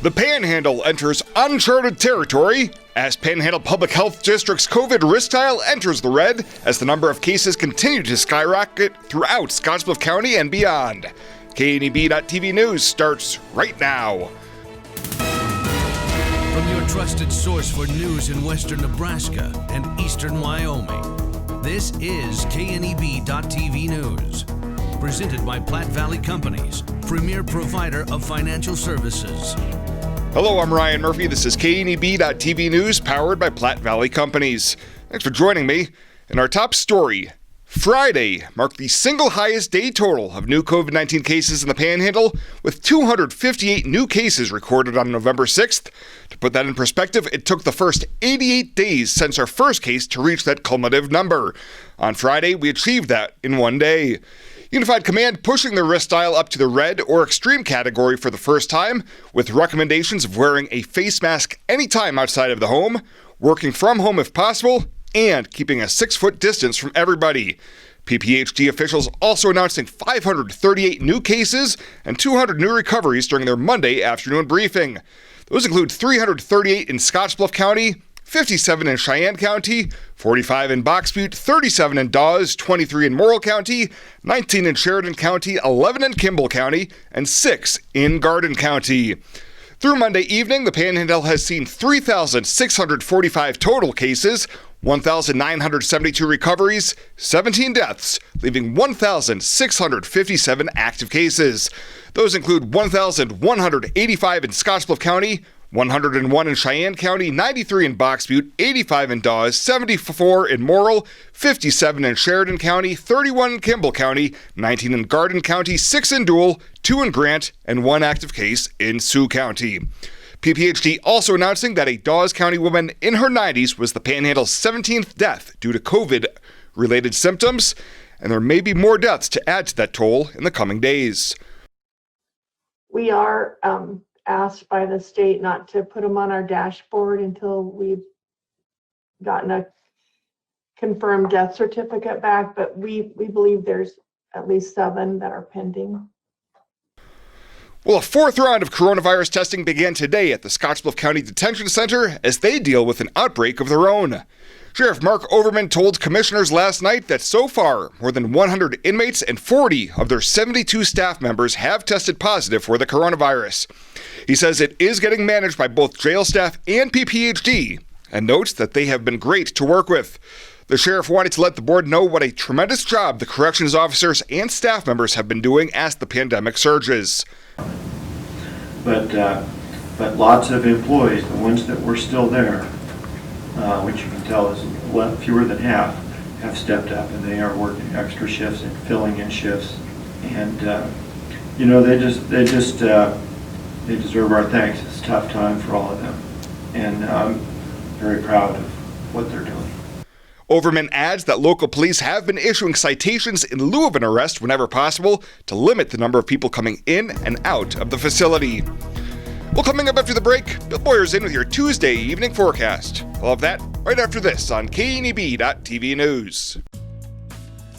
The Panhandle enters uncharted territory as Panhandle Public Health District's COVID risk tile enters the red as the number of cases continue to skyrocket throughout Scottsbluff County and beyond. KNEB.TV News starts right now. From your trusted source for news in western Nebraska and eastern Wyoming, this is KNEB.TV News. Presented by Platte Valley Companies, premier provider of financial services. Hello, I'm Ryan Murphy. This is KNEB.TV News, powered by Platte Valley Companies. Thanks for joining me. In our top story, Friday marked the single highest day total of new COVID-19 cases in the Panhandle, with 258 new cases recorded on November 6th. To put that in perspective, it took the first 88 days since our first case to reach that cumulative number. On Friday, we achieved that in one day. Unified Command pushing the risk dial up to the red or extreme category for the first time, with recommendations of wearing a face mask anytime outside of the home, working from home if possible, and keeping a 6-foot distance from everybody. PPHD officials also announcing 538 new cases and 200 new recoveries during their Monday afternoon briefing. Those include 338 in Scottsbluff County, 57 in Cheyenne County, 45 in Box Butte, 37 in Dawes, 23 in Morrill County, 19 in Sheridan County, 11 in Kimball County, and 6 in Garden County. Through Monday evening, the Panhandle has seen 3,645 total cases, 1,972 recoveries, 17 deaths, leaving 1,657 active cases. Those include 1,185 in Scottsbluff County, 101 in Cheyenne County, 93 in Box Butte, 85 in Dawes, 74 in Morrill, 57 in Sheridan County, 31 in Kimball County, 19 in Garden County, 6 in Dual, 2 in Grant, and 1 active case in Sioux County. PPHD also announcing that a Dawes County woman in her 90s was the Panhandle's 17th death due to COVID-related symptoms, and there may be more deaths to add to that toll in the coming days. We are asked by the state not to put them on our dashboard until we've gotten a confirmed death certificate back, but we believe there's at least 7 that are pending. Well, a 4th round of coronavirus testing began today at the Scottsbluff County Detention Center as they deal with an outbreak of their own. Sheriff Mark Overman told commissioners last night that so far, more than 100 inmates and 40 of their 72 staff members have tested positive for the coronavirus. He says it is getting managed by both jail staff and PPHD, and notes that they have been great to work with. The sheriff wanted to let the board know what a tremendous job the corrections officers and staff members have been doing as the pandemic surges. But lots of employees, the ones that were still there, which you can tell is fewer than half, have stepped up, and they are working extra shifts and filling in shifts, and they deserve our thanks. It's a tough time for all of them, and I'm very proud of what they're doing. Overman adds that local police have been issuing citations in lieu of an arrest whenever possible to limit the number of people coming in and out of the facility. Well, coming up after the break, Bill Boyer's in with your Tuesday evening forecast. We'll have that right after this on KNEB.TV News.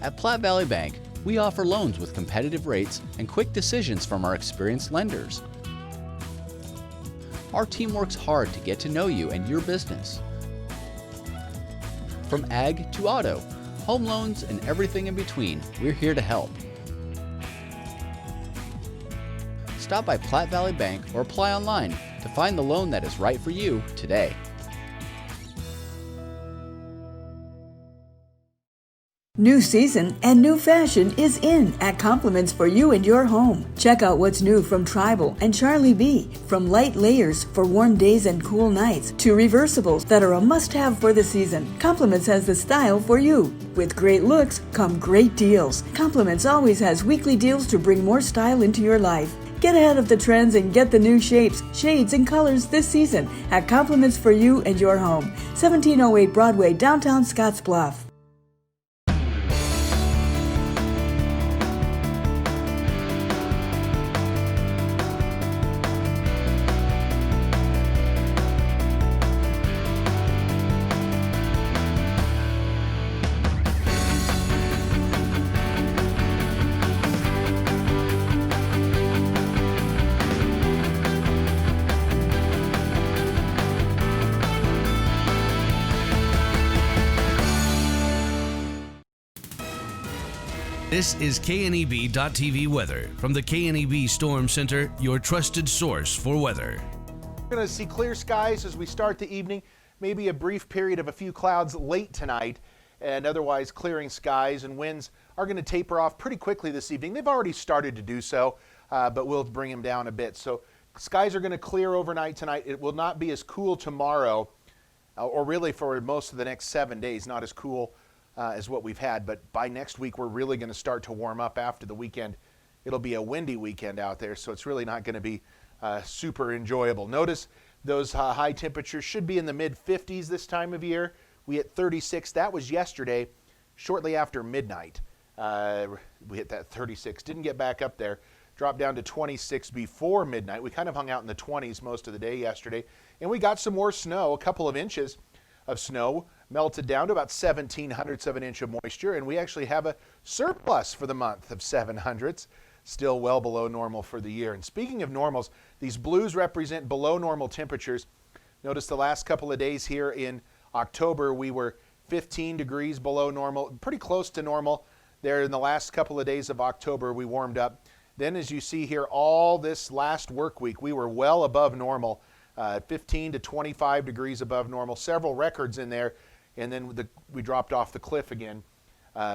At Platte Valley Bank, we offer loans with competitive rates and quick decisions from our experienced lenders. Our team works hard to get to know you and your business. From ag to auto, home loans, and everything in between, we're here to help. Stop by Platte Valley Bank or apply online to find the loan that is right for you today. New season and new fashion is in at Compliments for you and your home. Check out what's new from Tribal and Charlie B. From light layers for warm days and cool nights to reversibles that are a must-have for the season. Compliments has the style for you. With great looks come great deals. Compliments always has weekly deals to bring more style into your life. Get ahead of the trends and get the new shapes, shades, and colors this season at Compliments for you and your home. 1708 Broadway, downtown Scottsbluff. This is KNEB.TV weather from the KNEB Storm Center, your trusted source for weather. We're going to see clear skies as we start the evening, maybe a brief period of a few clouds late tonight, and otherwise clearing skies, and winds are going to taper off pretty quickly this evening. They've already started to do so, but we'll bring them down a bit. So skies are going to clear overnight tonight. It will not be as cool tomorrow, or really for most of the next 7 days, not as cool as what we've had, but by next week we're really going to start to warm up after the weekend. It'll be a windy weekend out there, so it's really not going to be super enjoyable. Notice those high temperatures should be in the mid-50s this time of year. We hit 36. That was yesterday, shortly after midnight. We hit that 36. Didn't get back up there. Dropped down to 26 before midnight. We kind of hung out in the 20s most of the day yesterday, and we got some more snow, a couple of inches of snow, melted down to about 0.17 of an inch of moisture, and we actually have a surplus for the month of 0.07, still well below normal for the year. And speaking of normals, these blues represent below normal temperatures. Notice the last couple of days here in October, we were 15 degrees below normal, pretty close to normal. There in the last couple of days of October, we warmed up. Then as you see here, all this last work week, we were well above normal. 15 to 25 degrees above normal, several records in there, and then we dropped off the cliff again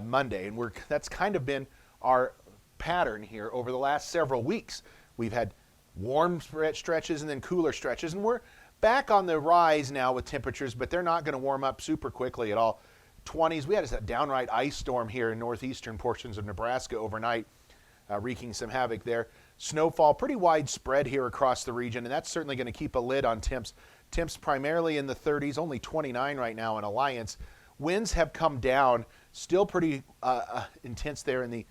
Monday, and that's kind of been our pattern here over the last several weeks. We've had warm stretches and then cooler stretches, and we're back on the rise now with temperatures, but they're not going to warm up super quickly at all. 20s, we had a downright ice storm here in northeastern portions of Nebraska overnight, wreaking some havoc there. Snowfall pretty widespread here across the region, and that's certainly going to keep a lid on temps. Temps primarily in the 30s, only 29 right now in Alliance. Winds have come down, still pretty intense there in the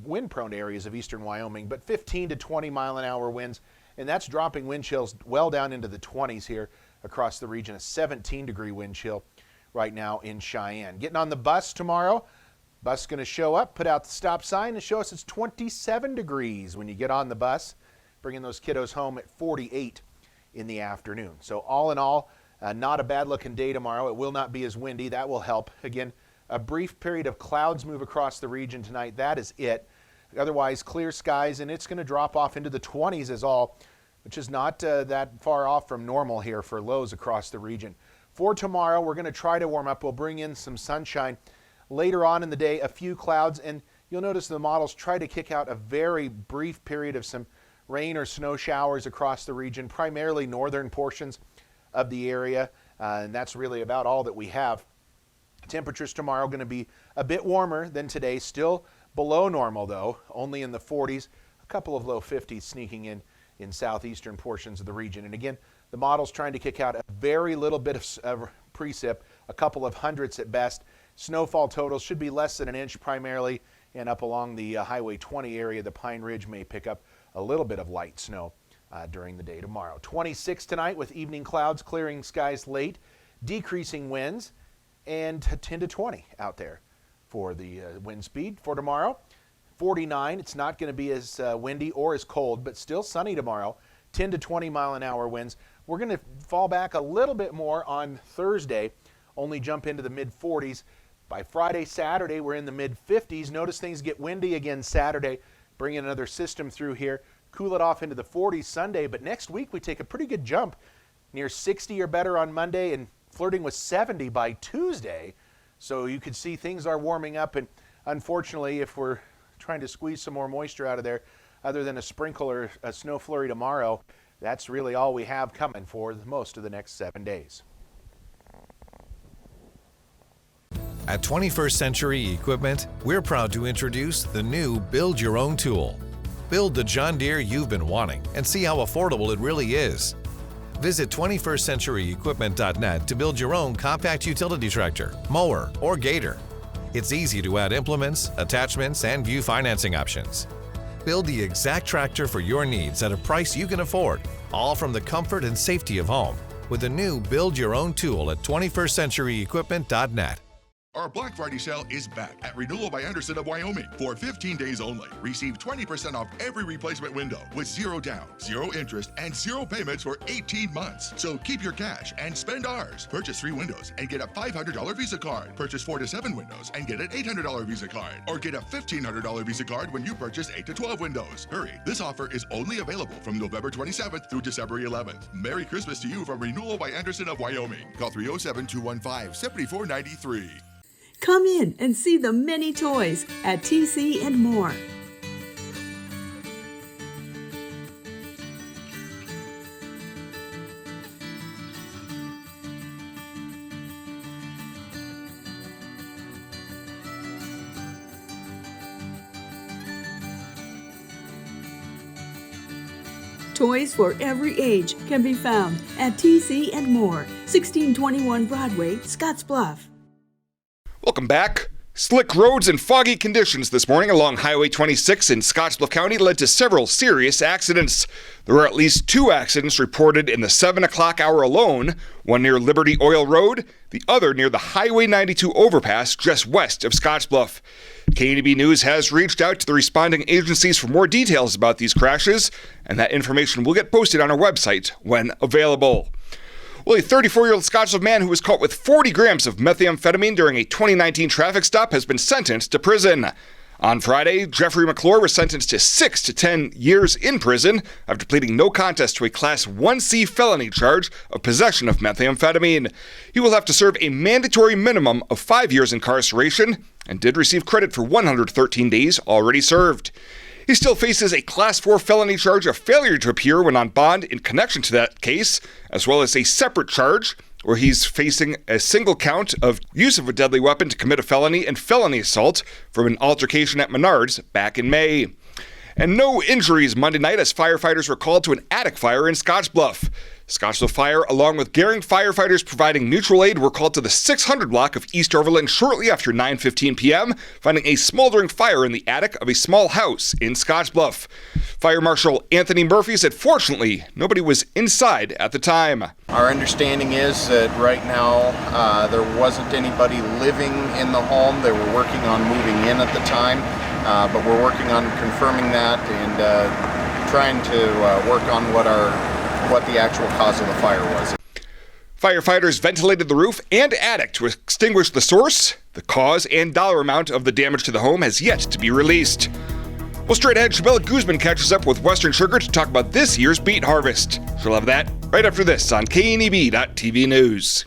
wind-prone areas of eastern Wyoming, but 15 to 20 mile an hour winds, and that's dropping wind chills well down into the 20s here across the region. A 17-degree wind chill right now in Cheyenne. Getting on the bus tomorrow. Bus is going to show up, put out the stop sign, and show us it's 27 degrees when you get on the bus, bringing those kiddos home at 48 in the afternoon. So all in all, not a bad-looking day tomorrow. It will not be as windy. That will help. Again, a brief period of clouds move across the region tonight. That is it. Otherwise, clear skies, and it's going to drop off into the 20s as all, which is not that far off from normal here for lows across the region. For tomorrow, we're going to try to warm up. We'll bring in some sunshine. Later on in the day, a few clouds, and you'll notice the models try to kick out a very brief period of some rain or snow showers across the region, primarily northern portions of the area, and that's really about all that we have. Temperatures tomorrow going to be a bit warmer than today, still below normal though, only in the 40s, a couple of low 50s sneaking in southeastern portions of the region. And again, the model's trying to kick out a very little bit of precip, a couple of hundredths at best. Snowfall totals should be less than an inch primarily, and up along the Highway 20 area, the Pine Ridge may pick up a little bit of light snow during the day tomorrow. 26 tonight with evening clouds clearing skies late, decreasing winds, and 10 to 20 out there for the wind speed. For tomorrow, 49. It's not going to be as windy or as cold, but still sunny tomorrow. 10 to 20 mile an hour winds. We're going to fall back a little bit more on Thursday, only jump into the mid-40s. By Friday, Saturday, we're in the mid-50s. Notice things get windy again Saturday. Bring in another system through here. Cool it off into the 40s Sunday. But next week, we take a pretty good jump. Near 60 or better on Monday and flirting with 70 by Tuesday. So you can see things are warming up. And unfortunately, if we're trying to squeeze some more moisture out of there, other than a sprinkle or a snow flurry tomorrow, that's really all we have coming for most of the next 7 days. At 21st Century Equipment, we're proud to introduce the new Build Your Own tool. Build the John Deere you've been wanting and see how affordable it really is. Visit 21stcenturyequipment.net to build your own compact utility tractor, mower, or gator. It's easy to add implements, attachments, and view financing options. Build the exact tractor for your needs at a price you can afford, all from the comfort and safety of home, with the new Build Your Own tool at 21stcenturyequipment.net. Our Black Friday sale is back at Renewal by Anderson of Wyoming for 15 days only. Receive 20% off every replacement window with 0 down, 0 interest, and 0 payments for 18 months. So keep your cash and spend ours. Purchase 3 windows and get a $500 Visa card. Purchase 4 to 7 windows and get an $800 Visa card. Or get a $1,500 Visa card when you purchase 8 to 12 windows. Hurry, this offer is only available from November 27th through December 11th. Merry Christmas to you from Renewal by Anderson of Wyoming. Call 307-215-7493. Come in and see the many toys at TC and More. Toys for every age can be found at TC and More, 1621 Broadway, Scottsbluff. Welcome back. Slick roads and foggy conditions this morning along Highway 26 in Scottsbluff County led to several serious accidents. There were at least 2 accidents reported in the 7 o'clock hour alone, one near Liberty Oil Road, the other near the Highway 92 overpass just west of Scottsbluff. KNEB News has reached out to the responding agencies for more details about these crashes, and that information will get posted on our website when available. Well, a 34-year-old Scottsbluff man who was caught with 40 grams of methamphetamine during a 2019 traffic stop has been sentenced to prison. On Friday, Jeffrey McClure was sentenced to 6 to 10 years in prison after pleading no contest to a Class 1C felony charge of possession of methamphetamine. He will have to serve a mandatory minimum of 5 years incarceration and did receive credit for 113 days already served. He still faces a Class 4 felony charge of failure to appear when on bond in connection to that case, as well as a separate charge where he's facing a single count of use of a deadly weapon to commit a felony and felony assault from an altercation at Menards back in May. And no injuries Monday night as firefighters were called to an attic fire in Scottsbluff. Scottsbluff Fire, along with Gering firefighters providing mutual aid, were called to the 600 block of East Overland shortly after 9:15 p.m., finding a smoldering fire in the attic of a small house in Scottsbluff. Fire Marshal Anthony Murphy said fortunately, nobody was inside at the time. Our understanding is that right now there wasn't anybody living in the home. They were working on moving in at the time, but we're working on confirming that and trying to work on what the actual cause of the fire was. Firefighters ventilated the roof and attic to extinguish the source. The cause and dollar amount of the damage to the home has yet to be released. Well, straight ahead, Chabella Guzman catches up with Western Sugar to talk about this year's beet harvest. She'll have that right after this on KNEB.TV News.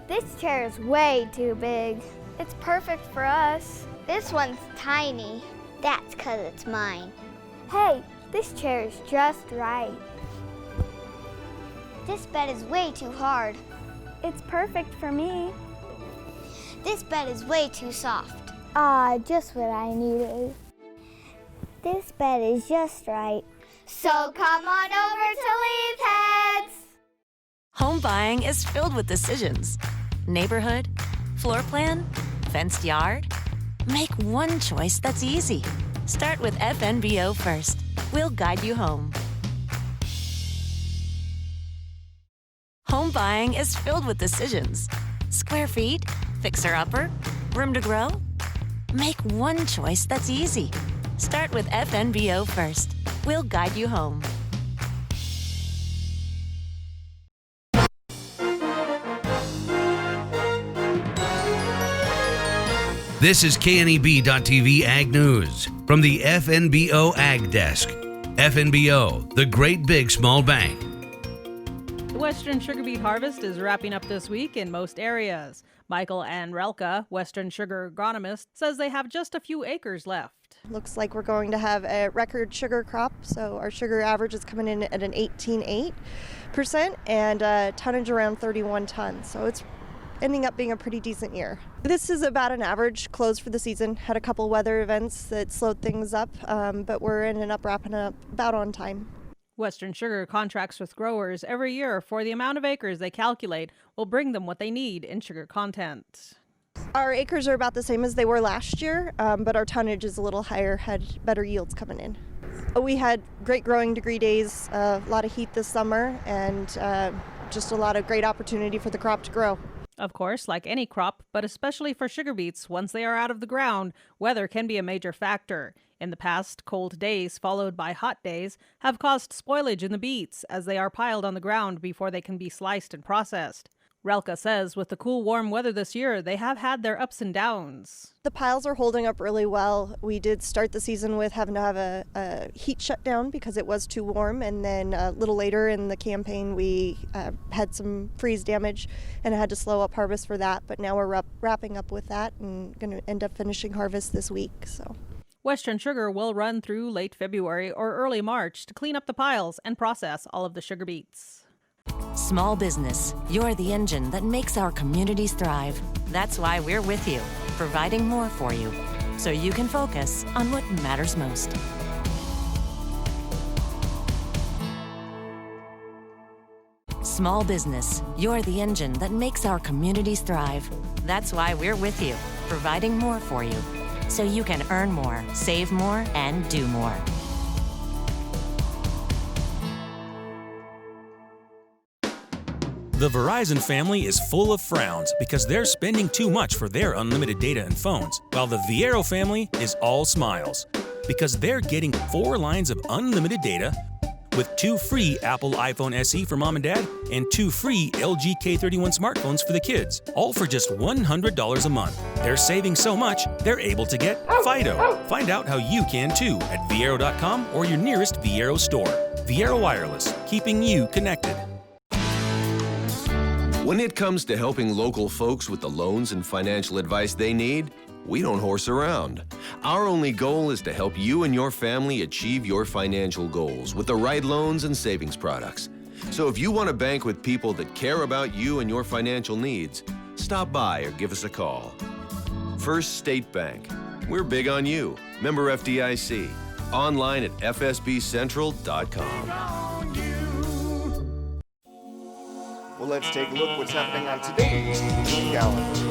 This chair is way too big. It's perfect for us. This one's tiny. That's 'cause it's mine. Hey, this chair is just right. This bed is way too hard. It's perfect for me. This bed is way too soft. Just what I needed. This bed is just right. So come on over to Leeds Heads. Home buying is filled with decisions. Neighborhood, floor plan, fenced yard. Make one choice that's easy. Start with FNBO first. We'll guide you home. Home buying is filled with decisions. Square feet, fixer-upper, room to grow. Make one choice that's easy. Start with FNBO first. We'll guide you home. This is KNEB.TV Ag News from the FNBO Ag Desk. FNBO, the great big small bank. The Western sugar beet harvest is wrapping up this week in most areas. Michael Anrelka, Western Sugar agronomist, says they have just a few acres left. Looks like we're going to have a record sugar crop, so our sugar average is coming in at an 18.8% and tonnage around 31 tons, so it's ending up being a pretty decent year. This is about an average close for the season. Had a couple weather events that slowed things up, but we're ending up wrapping up about on time. Western Sugar contracts with growers every year for the amount of acres they calculate will bring them what they need in sugar content. Our acres are about the same as they were last year, but our tonnage is a little higher, had better yields coming in. We had great growing degree days, a lot of heat this summer, and just a lot of great opportunity for the crop to grow. Of course, like any crop, but especially for sugar beets, once they are out of the ground, weather can be a major factor. In the past, cold days followed by hot days have caused spoilage in the beets as they are piled on the ground before they can be sliced and processed. Relka says with the cool, warm weather this year, they have had their ups and downs. The piles are holding up really well. We did start the season with having to have a heat shutdown because it was too warm, and then a little later in the campaign we had some freeze damage and had to slow up harvest for that, but now we're wrapping up with that and going to end up finishing harvest this week. So. Western Sugar will run through late February or early March to clean up the piles and process all of the sugar beets. Small business, you're the engine that makes our communities thrive. That's why we're with you, providing more for you, so you can focus on what matters most. Small business, you're the engine that makes our communities thrive. That's why we're with you, providing more for you, so you can earn more, save more, and do more. The Verizon family is full of frowns because they're spending too much for their unlimited data and phones, while the Viero family is all smiles because they're getting 4 lines of unlimited data with 2 free Apple iPhone SE for mom and dad and 2 free LG K31 smartphones for the kids, all for just $100 a month. They're saving so much, they're able to get Fido. Find out how you can too at Viero.com or your nearest Viero store. Viero Wireless, keeping you connected. When it comes to helping local folks with the loans and financial advice they need, we don't horse around. Our only goal is to help you and your family achieve your financial goals with the right loans and savings products. So if you want to bank with people that care about you and your financial needs, stop by or give us a call. First State Bank. We're big on you. Member FDIC. Online at fsbcentral.com. Well, let's take a look what's happening on today's calendar.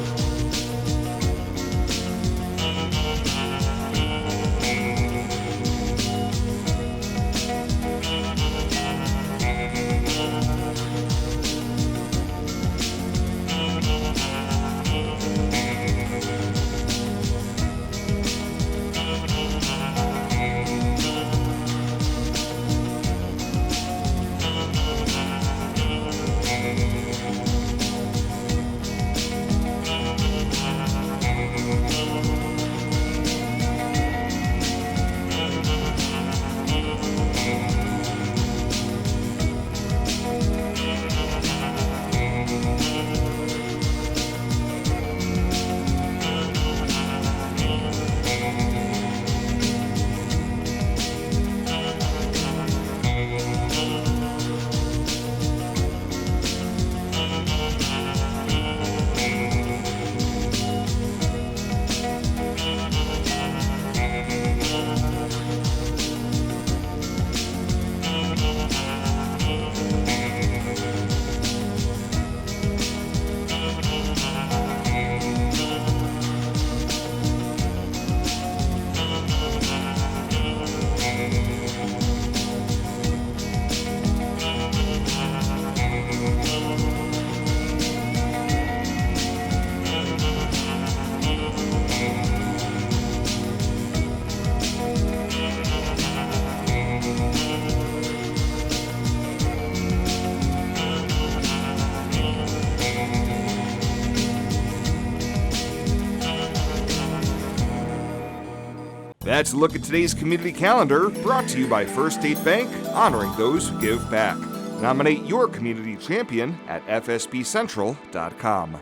That's a look at today's community calendar, brought to you by First State Bank, honoring those who give back. Nominate your community champion at fsbcentral.com.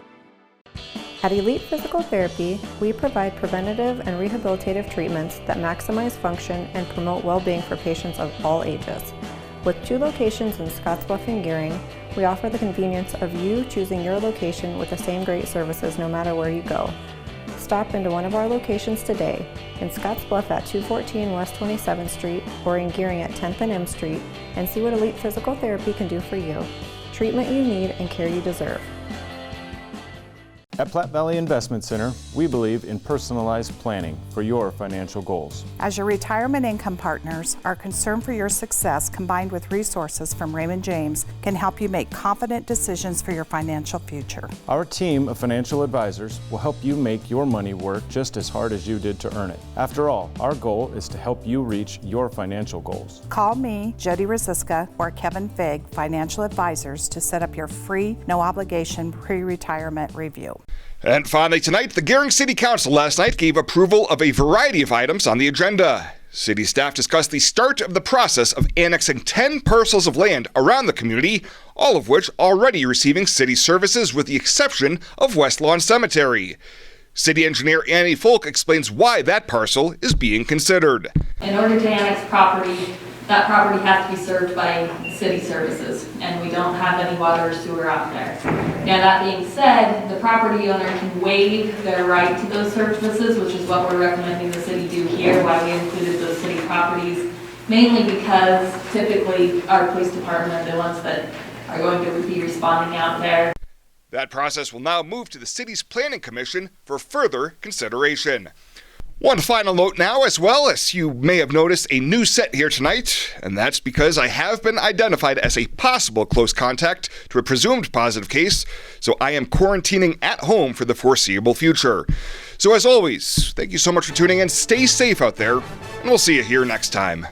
At Elite Physical Therapy, we provide preventative and rehabilitative treatments that maximize function and promote well-being for patients of all ages. With 2 locations in Scottsbluff and Gearing, we offer the convenience of you choosing your location with the same great services no matter where you go. Stop into one of our locations today, in Scottsbluff at 214 West 27th Street or in Gearing at 10th and M Street, and see what Elite Physical Therapy can do for you. Treatment you need and care you deserve. At Platte Valley Investment Center, we believe in personalized planning for your financial goals. As your retirement income partners, our concern for your success combined with resources from Raymond James can help you make confident decisions for your financial future. Our team of financial advisors will help you make your money work just as hard as you did to earn it. After all, our goal is to help you reach your financial goals. Call me, Jody Rosiska, or Kevin Fig, Financial Advisors, to set up your free, no obligation pre-retirement review. And finally tonight, the Gearing City Council last night gave approval of a variety of items on the agenda. City staff discussed the start of the process of annexing 10 parcels of land around the community, all of which already receiving city services with the exception of West Lawn Cemetery. City engineer Annie Folk explains why that parcel is being considered. In order to annex property, that property has to be served by city services, and we don't have any water or sewer out there. Now, that being said, the property owner can waive their right to those services, which is what we're recommending the city do here, why we included those city properties, mainly because typically our police department are the ones that are going to be responding out there. That process will now move to the city's planning commission for further consideration. One final note now, as well, as you may have noticed a new set here tonight, and that's because I have been identified as a possible close contact to a presumed positive case, so I am quarantining at home for the foreseeable future. So as always, thank you so much for tuning in, stay safe out there, and we'll see you here next time.